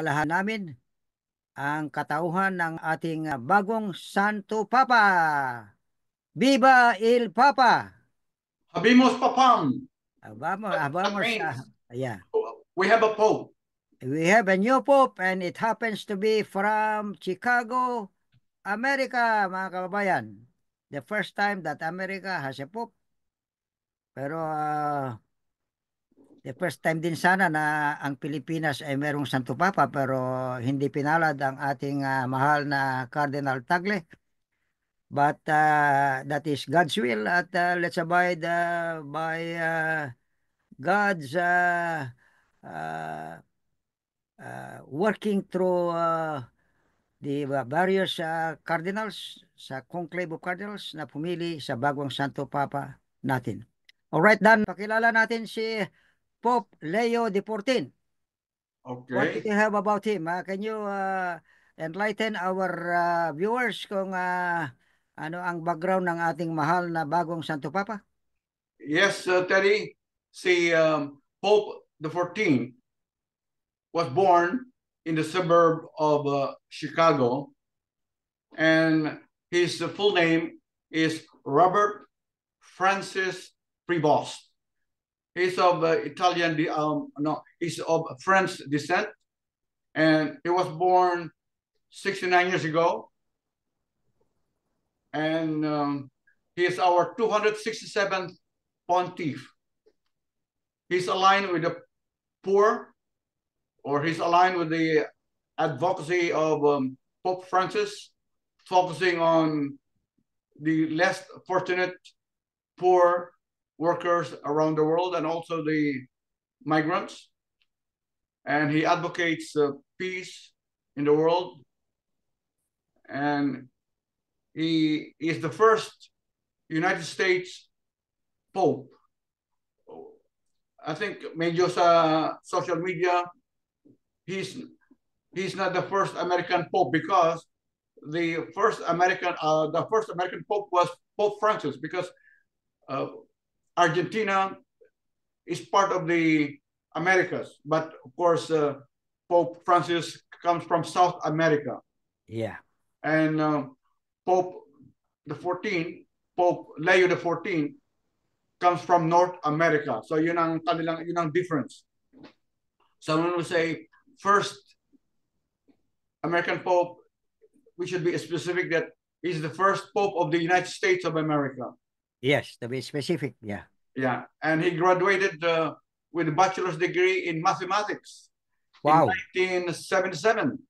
alalahan namin ang katauhan ng ating bagong Santo Papa. Viva el Papa! Habimos Papam. That Vamos, means yeah. we have a Pope. We have a new Pope and it happens to be from Chicago, America, mga kababayan. The first time that America has a Pope. Pero the first time din sana na ang Pilipinas ay merong Santo Papa pero hindi pinalad ang ating mahal na Cardinal Tagle. But that is God's will at let's abide by God's uh, working through the various cardinals sa conclave of cardinals na pumili sa bagong Santo Papa natin. Alright, Dan, pakilala natin si Pope Leo XIV. What do Okay. you have about him? Can you enlighten our viewers kung ano ang background ng ating mahal na bagong Santo Papa? Yes, Teddy. See, Pope the 14th was born in the suburb of Chicago, and his full name is Robert Francis Prevost. He's of Italian, he's of French descent, and he was born 69 years ago, and he is our 267th pontiff. He's aligned with the poor, or he's aligned with the advocacy of Pope Francis, focusing on the less fortunate, poor workers around the world, and also the migrants. And he advocates peace in the world. And he is the first United States Pope. I think medyo sa social media, he's not the first American Pope, because the first American Pope was Pope Francis, because Argentina is part of the Americas, but of course Pope Francis comes from South America. Yeah. And Pope Leo XIV comes from North America. So yun ang difference. So when we say first American Pope, we should be specific that he's the first Pope of the United States of America. Yes, to be specific, yeah. Yeah, and he graduated with a bachelor's degree in mathematics. Wow. In 1977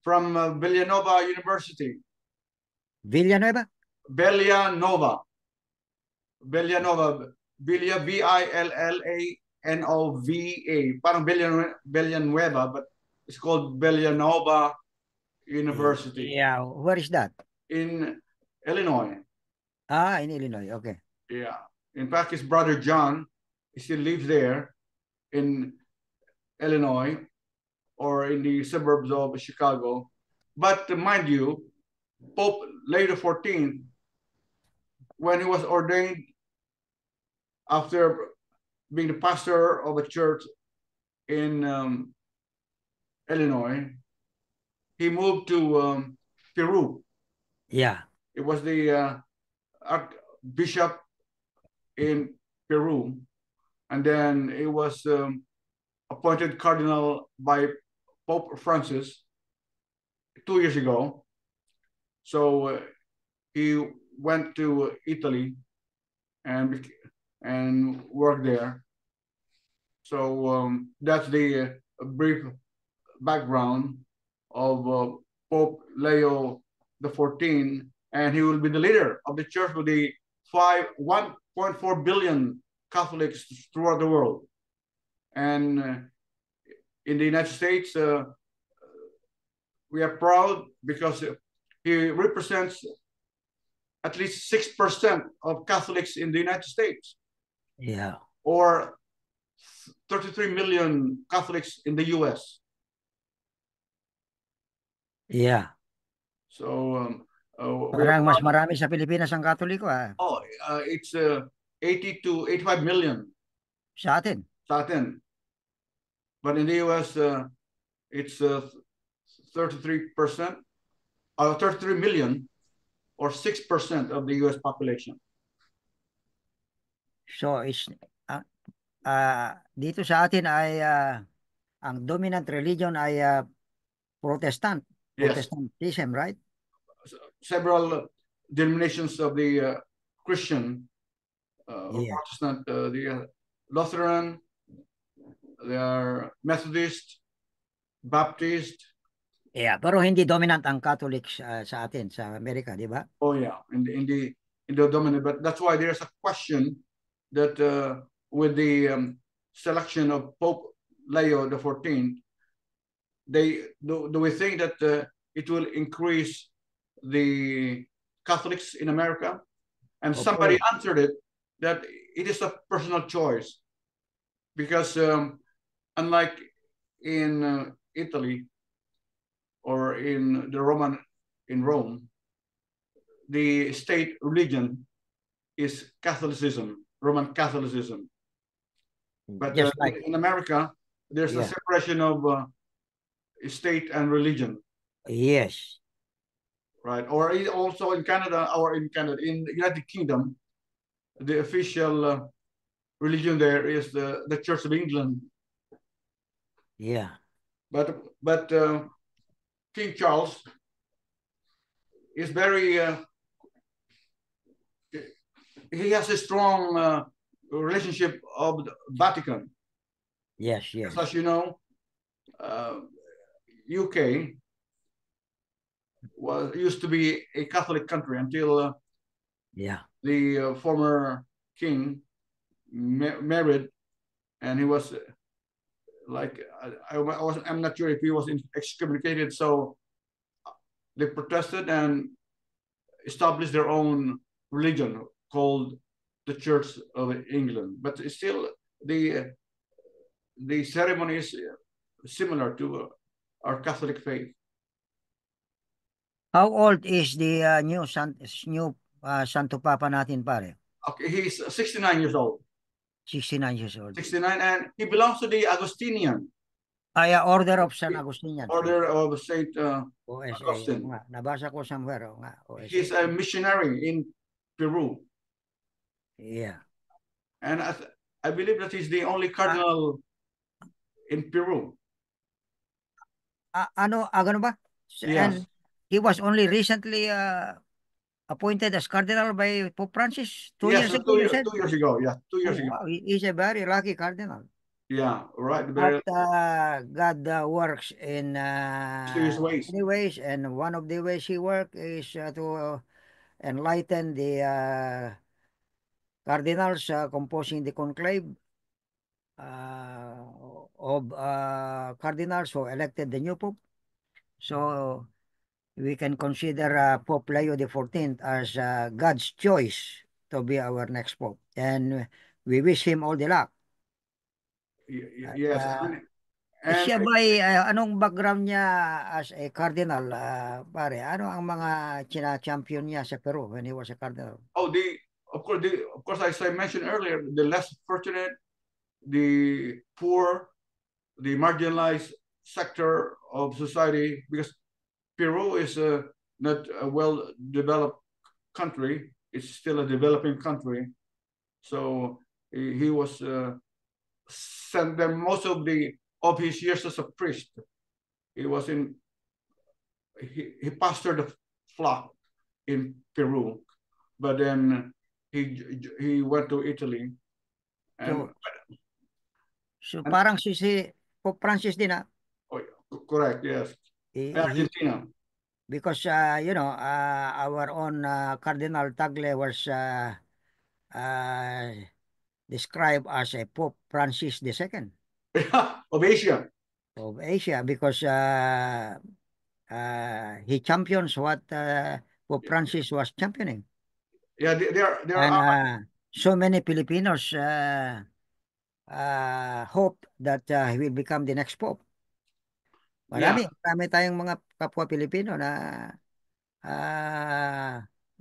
from Villanova University. Villanueva? Villanova, Villanova, parang Villanueva, but it's called Villanova University. Yeah, where is that? In Illinois. In Illinois, okay. Yeah. In fact, his brother John, he still lives there in Illinois or in the suburbs of Chicago. But mind you, Pope Leo XIV, when he was ordained after being the pastor of a church in Illinois, he moved to Peru. Yeah. It was the Archbishop in Peru, and then he was appointed cardinal by Pope Francis 2 years ago. So he went to Italy and worked there. So that's the brief background of Pope Leo XIV, and he will be the leader of the church with the 1.4 billion Catholics throughout the world. And in the United States, we are proud because he represents at least 6% of Catholics in the United States. Yeah. Or 33 million Catholics in the US. Yeah. So parang mas marami sa Pilipinas ang Katoliko it's 80 to 85 million. Sa atin. But in the US, It's 33%, 33 million, or 6% of the US population. So uh, dito sa atin ay ang dominant religion ay Protestant, Yes, Protestantism, right? several denominations of the Christian or Yeah. Protestant, the Lutheran, they are Methodist, Baptist. Yeah, pero hindi dominant ang Catholic sa atin sa Amerika, di ba? Oh yeah, in the dominant. But that's why there's a question that with the selection of Pope Leo the 14th, do we think that it will increase the Catholics in America? And somebody Opo. answered it that it is a personal choice because unlike in Italy or in the Roman in Rome, the state religion is Catholicism, Roman Catholicism. But Just like, in America, there's a yeah, separation of state and religion, yes, right? Or also in Canada, in the United Kingdom, the official religion there is the Church of England. yeah, But King Charles is very he has a strong relationship of the Vatican. yes, Because yes, as you know, uh, UK was used to be a Catholic country until yeah. the former king married, and he was like I'm not sure if he was excommunicated. So they protested and established their own religion called the Church of England. But still, the ceremony is similar to our Catholic faith. How old is the new Santo Papa natin, pare? Okay, he's 69 years old. 69 years old. 69, and he belongs to the Augustinian Ay, Order of San Agustinian. order of Saint OSA. Oo Augustine. nga, nabasa ko somewhere. Oo nga, OSA. He's a missionary in Peru, Yeah. and I believe that he's the only Ah, cardinal in Peru. ano ba? Yes, And he was only recently appointed as cardinal by Pope Francis 2 years ago, you said? 2 years ago. Yeah, 2 years Oh, ago. wow. He's a very lucky cardinal. Yeah, right. But Very God works in mysterious ways. many ways, and one of the ways he works is to enlighten the cardinals composing the conclave uh, of cardinals who elected the new pope. So we can consider Pope Leo the 14th as God's choice to be our next pope, and we wish him all the luck. At, Yes, and siya ba anong background niya as a cardinal, pare? Ano ang mga china-champion niya sa Peru when he was a cardinal? oh, of course, as I mentioned earlier, the less fortunate, the poor, the marginalized sector of society, because Peru is not a well-developed country. It's still a developing country. So he was sent there most of his years as a priest. He was in he pastored the flock in Peru, but then he went to Italy and So, parang si Pope Francis din, oh, correct, yes, he, Argentina. because our own Cardinal Tagle was uh, described as a Pope Francis II Of Asia. of Asia, because he champions what Pope Francis was championing. Yeah, there And are so many Filipinos hope that he will become the next Pope. yeah Marami tayong mga kapwa Pilipino na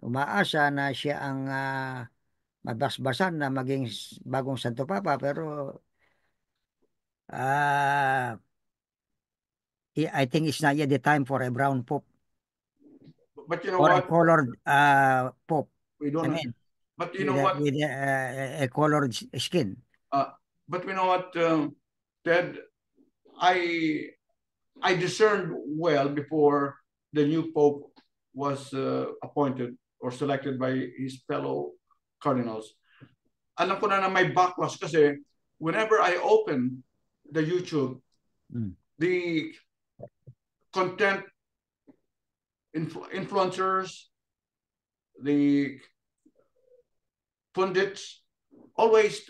umaasa na siya ang mabasbasan na maging bagong Santo Papa, pero ah I think it's not yet the time for a brown pope But you know or a what? colored pope. We I don't know. mean, But you with know what? a colored skin. Uh, but you know what, Ted? I I discerned well before the new pope was appointed or selected by his fellow cardinals. Alam ko na may backlash kasi whenever I open the YouTube, Mm. the content influencers, the pundits always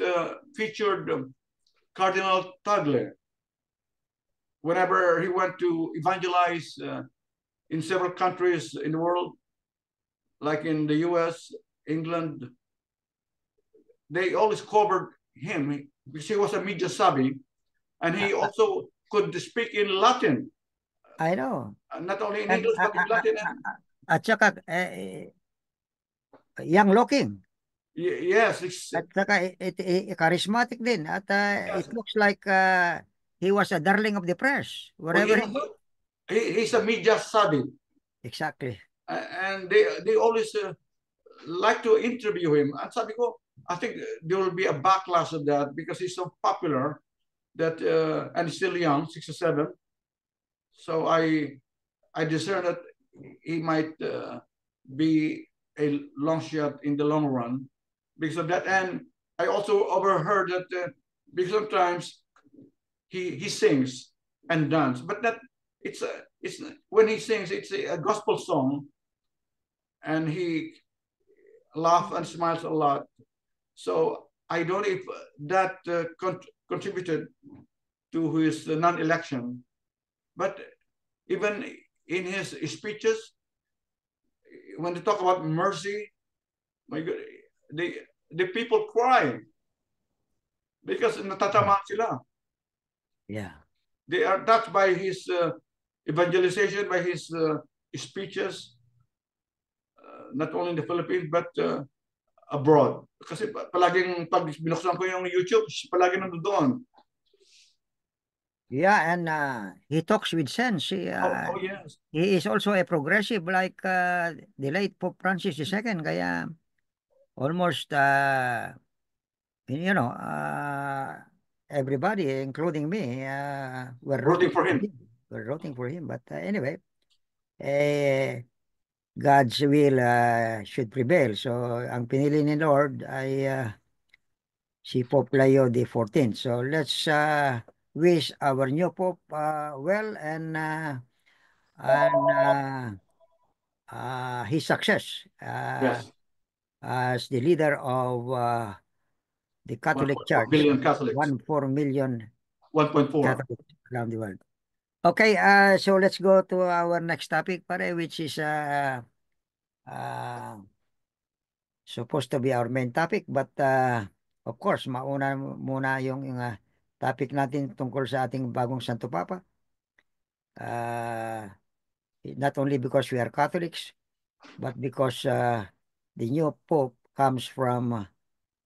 featured Cardinal Tagle whenever he went to evangelize in several countries in the world, like in the US, England. They always covered him because he was a media savvy, and Uh, he uh, also could speak in Latin, I know. not only in And English but in Latin. And at saka young looking. yes, At saka charismatic din. At yes. it looks like he was a darling of the press Oh wherever yeah, he goes. he's a media savvy, Exactly. and they always like to interview him. And sabi ko, I think there will be a backlash of that because he's so popular that and he's still young, 67. So I discern that he might be a long shot in the long run because of that. And I also overheard that because sometimes he sings and dance, but that it's when he sings, it's a gospel song, and he laughs and smiles a lot. So I don't know if that contributed to his non-election, but even in his speeches, when they talk about mercy, my God, the the people cry because natatamaan sila. Yeah. They are touched by his evangelization, by his speeches, not only in the Philippines but abroad. Kasi palaging pag binuksan ko yung YouTube, palagi nandoon. Yeah, and he talks with sense. Oh yes. He is also a progressive like the late Pope Francis II. Kaya almost, you know, everybody, including me, were Rooting rooting for for him. him. Were rooting for him. But anyway, eh, God's will should prevail. So, ang pinili ni Lord ay si Pope Leo the 14th. So, let's wish our new Pope well and his success Yes. as the leader of the Catholic 1.4 Church, billion Catholics. 1.4 million 1.4. Catholics around the world. Okay, so let's go to our next topic, pare, which is uh, supposed to be our main topic, but of course, mauna muna yung topic natin tungkol sa ating bagong Santo Papa. Uh, not only because we are Catholics, but because the new Pope comes from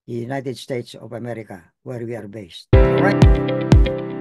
the United States of America, where we are based. All right.